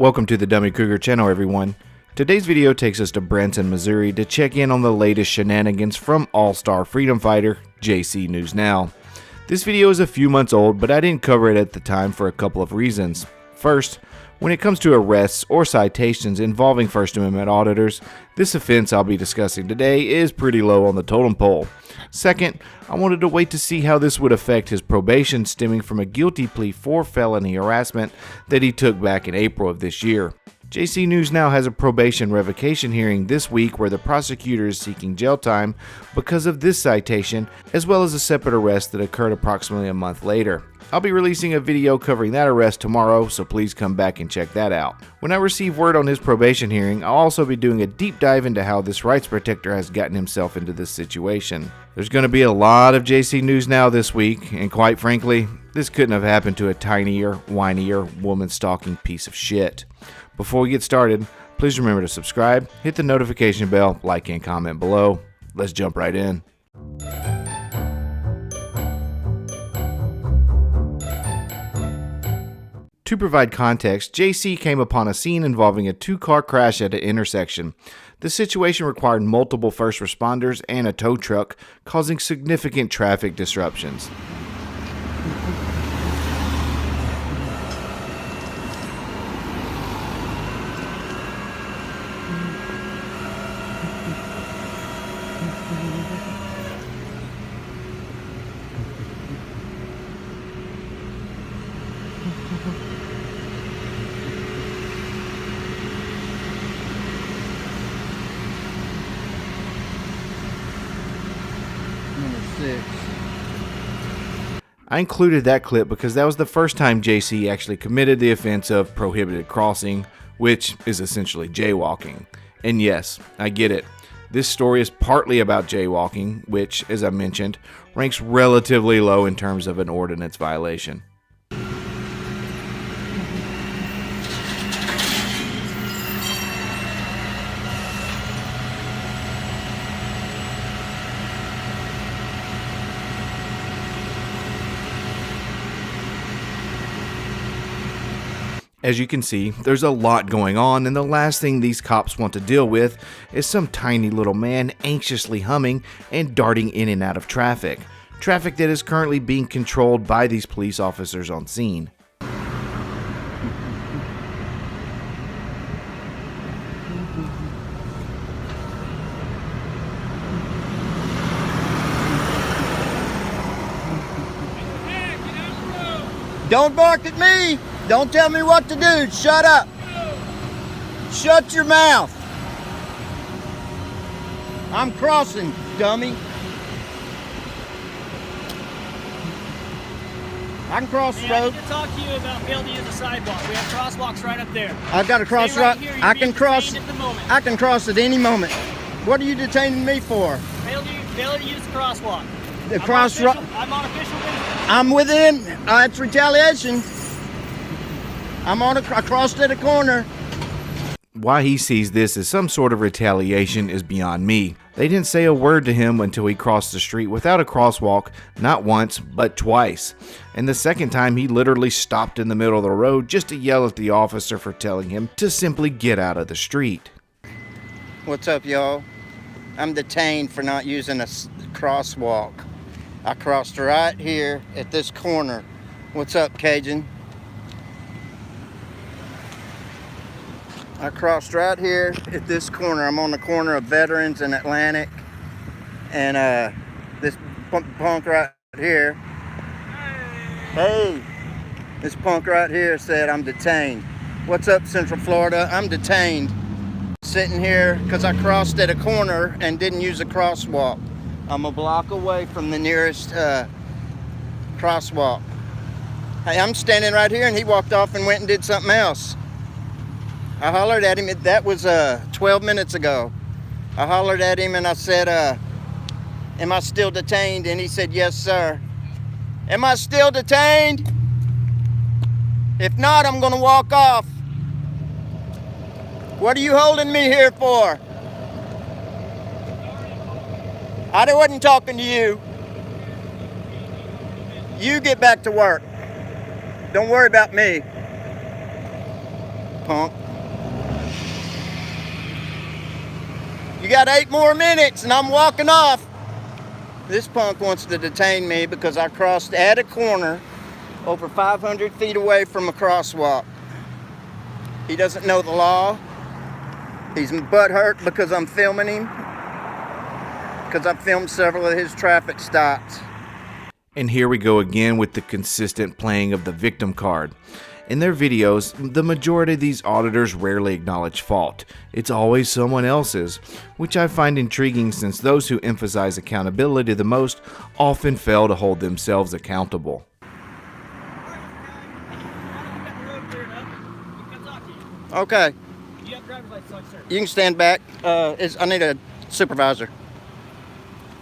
Welcome to the Dummy Cougar channel, everyone. Today's video takes us to Branson, Missouri to check in on the latest shenanigans from all-star freedom fighter JC News Now. This video is a few months old, but I didn't cover it at the time for a couple of reasons. First, when it comes to arrests or citations involving First Amendment auditors, this offense I'll be discussing today is pretty low on the totem pole. Second, I wanted to wait to see how this would affect his probation stemming from a guilty plea for felony harassment that he took back in April of this year. JC News Now has a probation revocation hearing this week where the prosecutor is seeking jail time because of this citation, as well as a separate arrest that occurred approximately a month later. I'll be releasing a video covering that arrest tomorrow, so please come back and check that out. When I receive word on his probation hearing, I'll also be doing a deep dive into how this rights protector has gotten himself into this situation. There's going to be a lot of JC News Now this week, and quite frankly, this couldn't have happened to a tinier, whinier, woman-stalking piece of shit. Before we get started, please remember to subscribe, hit the notification bell, like and comment below. Let's jump right in. To provide context, JC came upon a scene involving a two-car crash at an intersection. The situation required multiple first responders and a tow truck, causing significant traffic disruptions. I included that clip because that was the first time JC actually committed the offense of prohibited crossing, which is essentially jaywalking. And yes, I get it. This story is partly about jaywalking, which, as I mentioned, ranks relatively low in terms of an ordinance violation. As you can see, there's a lot going on, and the last thing these cops want to deal with is some tiny little man anxiously humming and darting in and out of traffic. Traffic that is currently being controlled by these police officers on scene. Don't bark at me! Don't tell me what to do! Shut up! Shut your mouth! I'm crossing, dummy. I can cross the road. I need to talk to you about failing to use the sidewalk. We have crosswalks right up there. I've got to cross right here. I can cross. I can cross at any moment. What are you detaining me for? Failure to use the crosswalk. I'm on official business. I'm within. It's retaliation. I crossed at a corner. Why he sees this as some sort of retaliation is beyond me. They didn't say a word to him until he crossed the street without a crosswalk, not once, but twice. And the second time he literally stopped in the middle of the road just to yell at the officer for telling him to simply get out of the street. What's up, y'all? I'm detained for not using a crosswalk. I crossed right here at this corner. What's up, Cajun? I crossed right here at this corner. I'm on the corner of Veterans and Atlantic. And this punk right here. Hey! This punk right here said I'm detained. What's up, Central Florida? I'm detained. Sitting here because I crossed at a corner and didn't use a crosswalk. I'm a block away from the nearest crosswalk. Hey, I'm standing right here and he walked off and went and did something else. I hollered at him. That was 12 minutes ago. I hollered at him and I said, am I still detained? And he said, yes, sir. Am I still detained? If not, I'm going to walk off. What are you holding me here for? I wasn't talking to you. You get back to work. Don't worry about me. punk. You got 8 more minutes and I'm walking off. This punk wants to detain me because I crossed at a corner over 500 feet away from a crosswalk. He doesn't know the law. He's butthurt because I'm filming him, because I've filmed several of his traffic stops. And here we go again with the consistent playing of the victim card. In their videos, the majority of these auditors rarely acknowledge fault. It's always someone else's, which I find intriguing since those who emphasize accountability the most often fail to hold themselves accountable. Okay. You have driver's license, sir. You can stand back. I need a supervisor.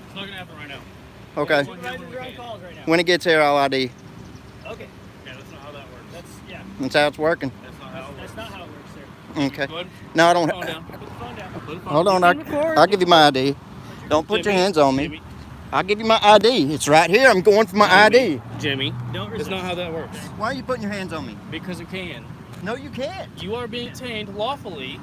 It's not gonna happen right now. Okay. Supervisors are on calls right now. When he gets here, I'll ID. Okay. Yeah, that's not how that works. That's how it's working. That's not how it works, sir. Okay. Go ahead. No, I don't. Put the phone down. Put the phone Hold on. I'll give you my ID. Don't put your hands on me. Jimmy. I'll give you my ID. It's right here. I'm going for my ID. Jimmy, it's not how that works. Why are you putting your hands on me? Because it can. No, you can't. You are being detained lawfully.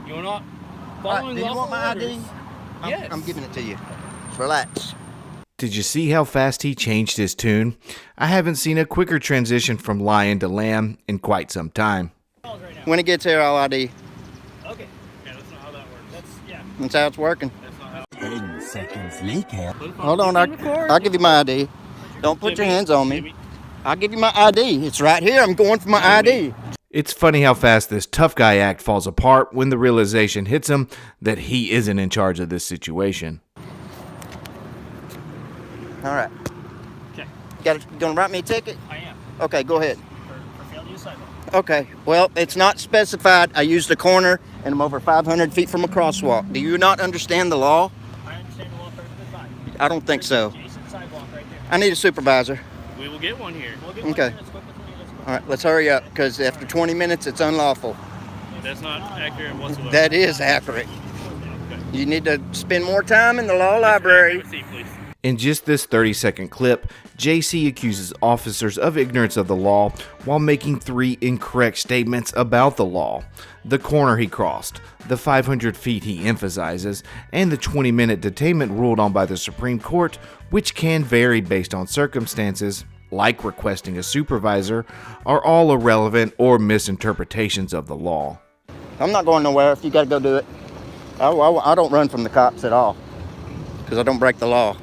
You are not All right, following do you lawful want my ID? orders. Yes. I'm giving it to you. Relax. Did you see how fast he changed his tune? I haven't seen a quicker transition from lion to lamb in quite some time. Calls right now. When he gets here, I'll ID. Okay. Yeah, that's not how that works. That's how it's working. That's not how. 10 seconds later. Put the phone Hold on. I'll give you my ID. Don't put your hands on me. Jimmy. I'll give you my ID. It's right here. I'm going for my ID. It's funny how fast this tough guy act falls apart when the realization hits him that he isn't in charge of this situation. All right. Okay. You gonna write me a ticket? I am. Okay, go ahead. For failure to use sidewalk. Okay. Well, it's not specified. I used a corner and I'm over 500 feet from a crosswalk. Do you not understand the law? I understand the law perfectly fine. I don't think so. Jason sidewalk right there. I need a supervisor. We will get one here. We'll get Okay. one here. Let's go for 20 minutes. All right, let's hurry up because after 20 minutes, it's unlawful. That's not accurate whatsoever. That is accurate. Okay. You need to spend more time in the law library. Receipt, please. In just this 30-second clip, JC accuses officers of ignorance of the law while making 3 incorrect statements about the law. The corner he crossed, the 500 feet he emphasizes, and the 20-minute detainment ruled on by the Supreme Court, which can vary based on circumstances, like requesting a supervisor, are all irrelevant or misinterpretations of the law. I'm not going nowhere if you got to go do it. I don't run from the cops at all because I don't break the law.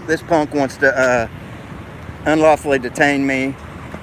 This punk wants to unlawfully detain me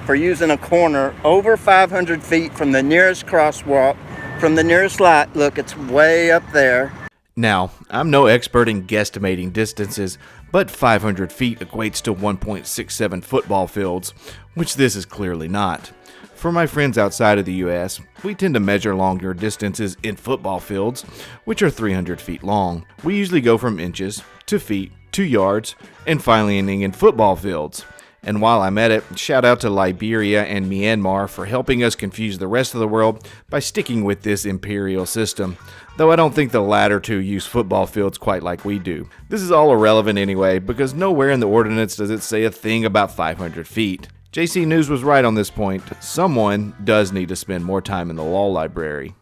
for using a corner over 500 feet from the nearest crosswalk, from the nearest light. Look, it's way up there. Now, I'm no expert in guesstimating distances, but 500 feet equates to 1.67 football fields, which this is clearly not. For my friends outside of the US, we tend to measure longer distances in football fields, which are 300 feet long. We usually go from inches to feet to yards, and finally ending in football fields. And while I'm at it, shout out to Liberia and Myanmar for helping us confuse the rest of the world by sticking with this imperial system, though I don't think the latter two use football fields quite like we do. This is all irrelevant anyway, because nowhere in the ordinance does it say a thing about 500 feet. JC News was right on this point. Someone does need to spend more time in the law library.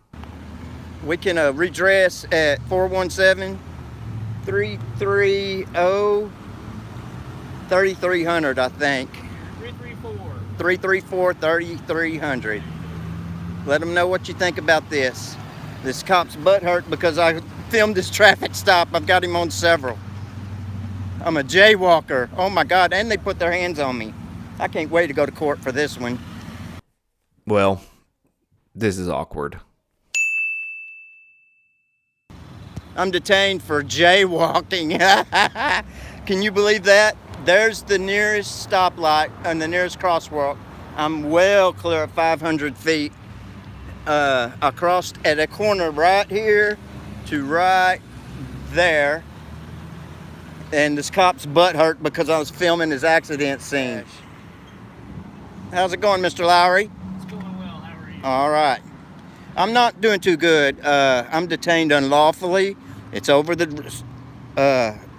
We can redress at 417-330-3300, I think. 334. 334-3300. Let them know what you think about this. This cop's butt hurt because I filmed this traffic stop. I've got him on several. I'm a jaywalker. Oh my God, and they put their hands on me. I can't wait to go to court for this one. Well, this is awkward. I'm detained for jaywalking. Can you believe that? There's the nearest stoplight and the nearest crosswalk. I'm well clear of 500 feet. I crossed at a corner right here to right there. And this cop's butt hurt because I was filming his accident scene. How's it going, Mr. Lowry? It's going well. How are you? All right. I'm not doing too good. I'm detained unlawfully. It's over the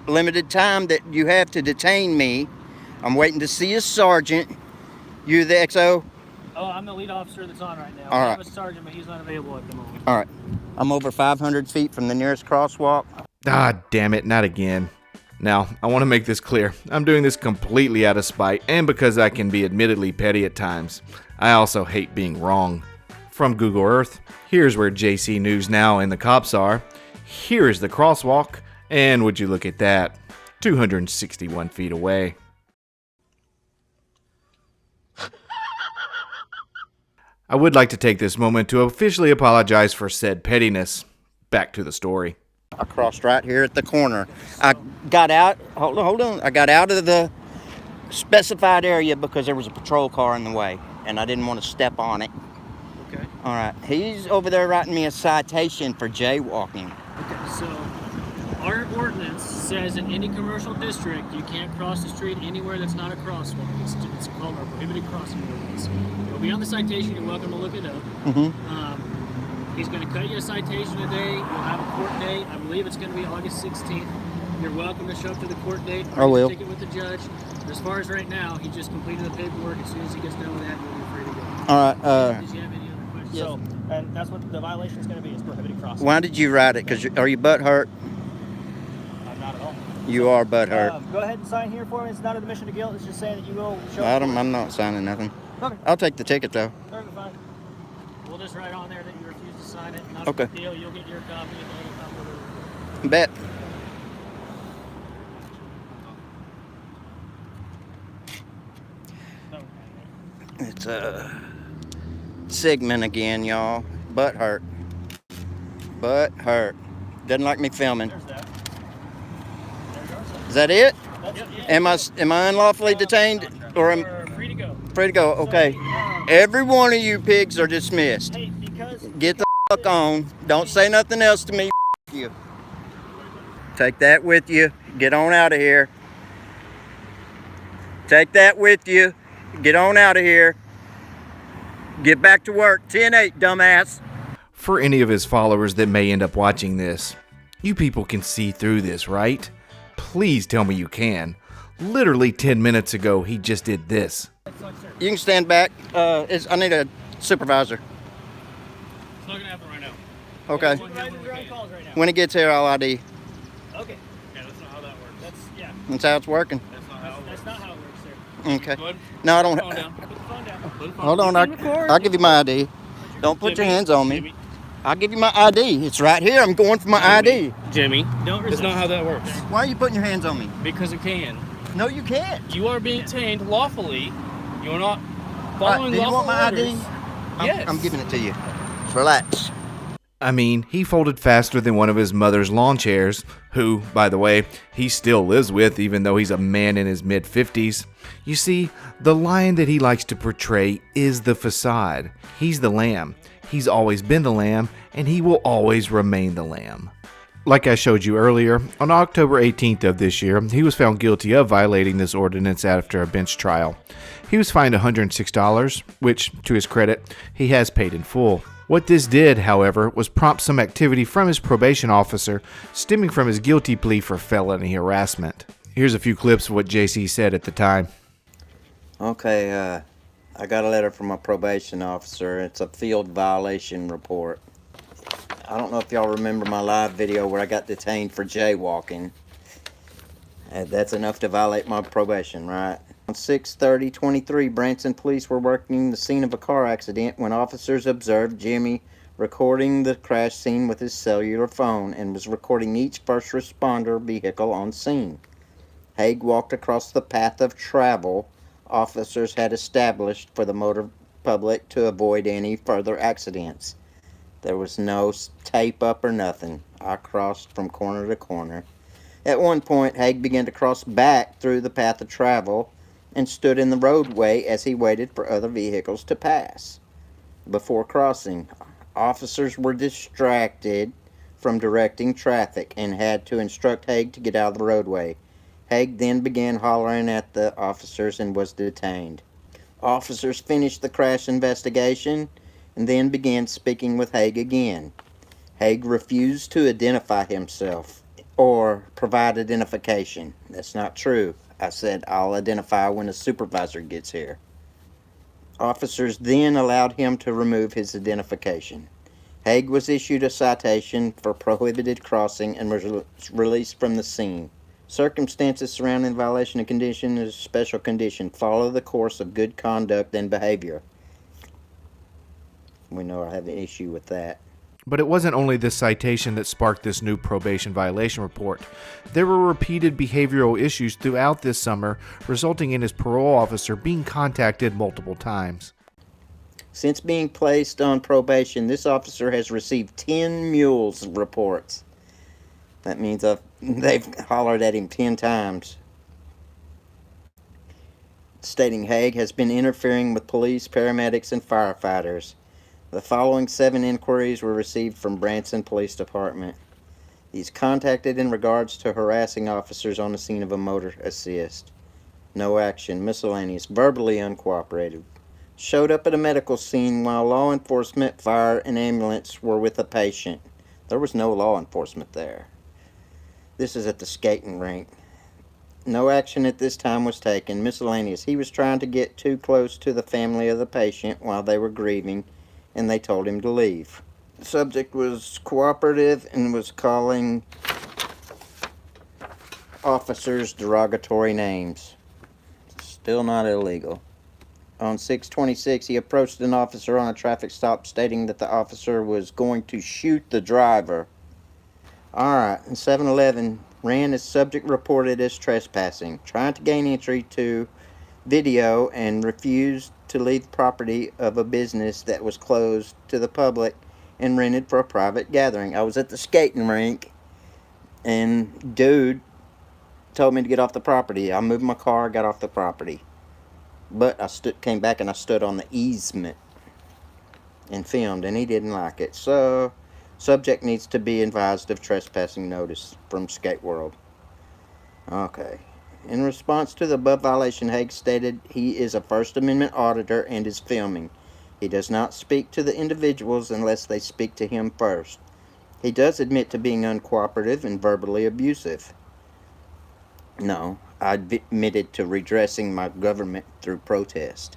limited time that you have to detain me. I'm waiting to see a sergeant. You the XO? Oh, I'm the lead officer that's on right now. All I right. have a sergeant, but he's not available at the moment. All right. I'm over 500 feet from the nearest crosswalk. Ah, damn it, not again. Now, I want to make this clear. I'm doing this completely out of spite and because I can be admittedly petty at times. I also hate being wrong. From Google Earth, here's where JC News Now and the cops are. Here is the crosswalk, and would you look at that, 261 feet away. I would like to take this moment to officially apologize for said pettiness. Back to the story. I crossed right here at the corner. I got out, hold on. I got out of the specified area because there was a patrol car in the way, and I didn't want to step on it. Okay. All right. He's over there writing me a citation for jaywalking. Okay, so our ordinance says in any commercial district you can't cross the street anywhere that's not a crosswalk. It's called our prohibited crossing ordinance. It'll be on the citation. You're welcome to look it up. He's going to cut you a citation today. You'll have a court date. I believe it's going to be August 16th. You're welcome to show up to the court date. I will. Take it with the judge. But as far as right now, he just completed the paperwork. As soon as he gets done with that, you'll be free to go. All right. Did you have any other questions? Yes. So, and that's what the violation is going to be, is prohibited crossing. Why did you write it? Are you butt hurt? I'm not at all. You are butt hurt. Go ahead and sign here for me. It's not an admission to guilt. It's just saying that you will show I up. I'm not signing nothing. Okay. I'll take the ticket though. Perfect, fine. We'll just write on there that you refuse to sign it. Not Okay. a big deal. You'll get your copy and it'll come with it. Bet. It's Sigmund again, y'all. Butt hurt. Butt hurt. Doesn't like me filming. There's that. Is that it? That's it. Am I unlawfully detained or am You're free to go. free to go? Okay. Every one of you pigs are dismissed. Hey, because Get the fuck on. Don't say nothing else to me. You. Take that with you. Get on out of here. Take that with you. Get on out of here. Get back to work. 10-8, dumbass. For any of his followers that may end up watching this, you people can see through this, right? Please tell me you can. Literally 10 minutes ago, he just did this. You can stand back. I need a supervisor. it's not going to happen right now. Okay. Supervisors are on calls right now. When he gets here, I'll ID. Okay. Yeah, that's not how that works. That's how it's working. That's not how it works, sir. Okay. Go ahead. No, I don't. Put the phone down. Put the phone Hold on. I'll give you my ID. Don't put your hands on me. I'll give you my ID. It's right here. I'm going for my ID. Jimmy, Don't that's not how that works. Why are you putting your hands on me? Because it can. No, you can't. You are being detained lawfully. You are not following Do you lawful want my ID? orders. Yes. I'm giving it to you. Just relax. I mean, he folded faster than one of his mother's lawn chairs, who, by the way, he still lives with even though he's a man in his mid-50s. You see, the lion that he likes to portray is the facade. He's the lamb. He's always been the lamb, and he will always remain the lamb. Like I showed you earlier, on October 18th of this year, he was found guilty of violating this ordinance after a bench trial. He was fined $106, which, to his credit, he has paid in full. What this did, however, was prompt some activity from his probation officer stemming from his guilty plea for felony harassment. Here's a few clips of what JC said at the time. Okay, I got a letter from my probation officer. It's a field violation report. I don't know if y'all remember my live video where I got detained for jaywalking. That's enough to violate my probation, right? On 6/30/23, Branson police were working the scene of a car accident when officers observed Jimmy recording the crash scene with his cellular phone and was recording each first responder vehicle on scene. Haig walked across the path of travel officers had established for the motor public to avoid any further accidents. There was no tape up or nothing. I crossed from corner to corner. At one point, Haig began to cross back through the path of travel and stood in the roadway as he waited for other vehicles to pass. Before crossing, officers were distracted from directing traffic and had to instruct Haig to get out of the roadway. Haig then began hollering at the officers and was detained. Officers finished the crash investigation and then began speaking with Haig again. Haig refused to identify himself or provide identification. That's not true. I said, I'll identify when a supervisor gets here. Officers then allowed him to remove his identification. Haig was issued a citation for prohibited crossing and was released from the scene. Circumstances surrounding violation of condition is a special condition. Follow the course of good conduct and behavior. We know I have an issue with that. But it wasn't only this citation that sparked this new probation violation report. There were repeated behavioral issues throughout this summer, resulting in his parole officer being contacted multiple times. Since being placed on probation, this officer has received 10 mules reports. That means they've hollered at him 10 times, stating Haig has been interfering with police, paramedics, and firefighters. The following 7 inquiries were received from Branson Police Department. He's contacted in regards to harassing officers on the scene of a motor assist. No action. Miscellaneous. Verbally uncooperative. Showed up at a medical scene while law enforcement, fire, and ambulance were with a patient. There was no law enforcement there. This is at the skating rink. No action at this time was taken. Miscellaneous. He was trying to get too close to the family of the patient while they were grieving, and they told him to leave. The subject was cooperative and was calling officers derogatory names. Still not illegal. On 6/26, he approached an officer on a traffic stop stating that the officer was going to shoot the driver. Alright, and 7-11 ran as subject reported as trespassing, trying to gain entry to video and refused to leave property of a business that was closed to the public and rented for a private gathering. I was at the skating rink and dude told me to get off the property. I moved my car, got off the property. But I came back and I stood on the easement and filmed, and he didn't like it. So, subject needs to be advised of trespassing notice from Skate World. Okay. In response to the above violation, Haig stated he is a First Amendment auditor and is filming. He does not speak to the individuals unless they speak to him first. He does admit to being uncooperative and verbally abusive. No, I admitted to redressing my government through protest.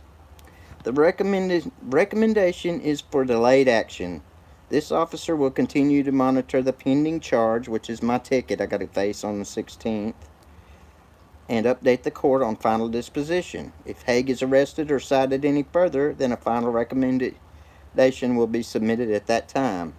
The recommendation is for delayed action. This officer will continue to monitor the pending charge, which is my ticket I got to face on the 16th, and update the court on final disposition. If Haig is arrested or cited any further, then a final recommendation will be submitted at that time.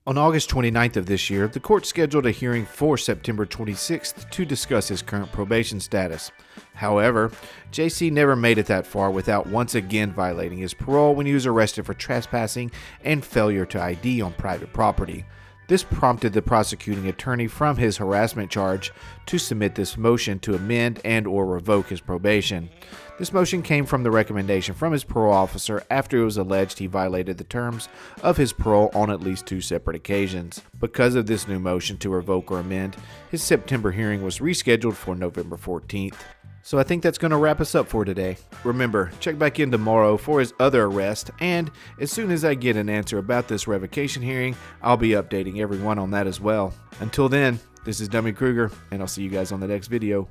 On August 29th of this year, the court scheduled a hearing for September 26th to discuss his current probation status. However, JC never made it that far without once again violating his parole when he was arrested for trespassing and failure to ID on private property. This prompted the prosecuting attorney from his harassment charge to submit this motion to amend and or revoke his probation. This motion came from the recommendation from his parole officer after it was alleged he violated the terms of his parole on at least 2 separate occasions. Because of this new motion to revoke or amend, his September hearing was rescheduled for November 14th. So I think that's going to wrap us up for today. Remember, check back in tomorrow for his other arrest, and as soon as I get an answer about this revocation hearing, I'll be updating everyone on that as well. Until then, this is Dummy Kruger, and I'll see you guys on the next video.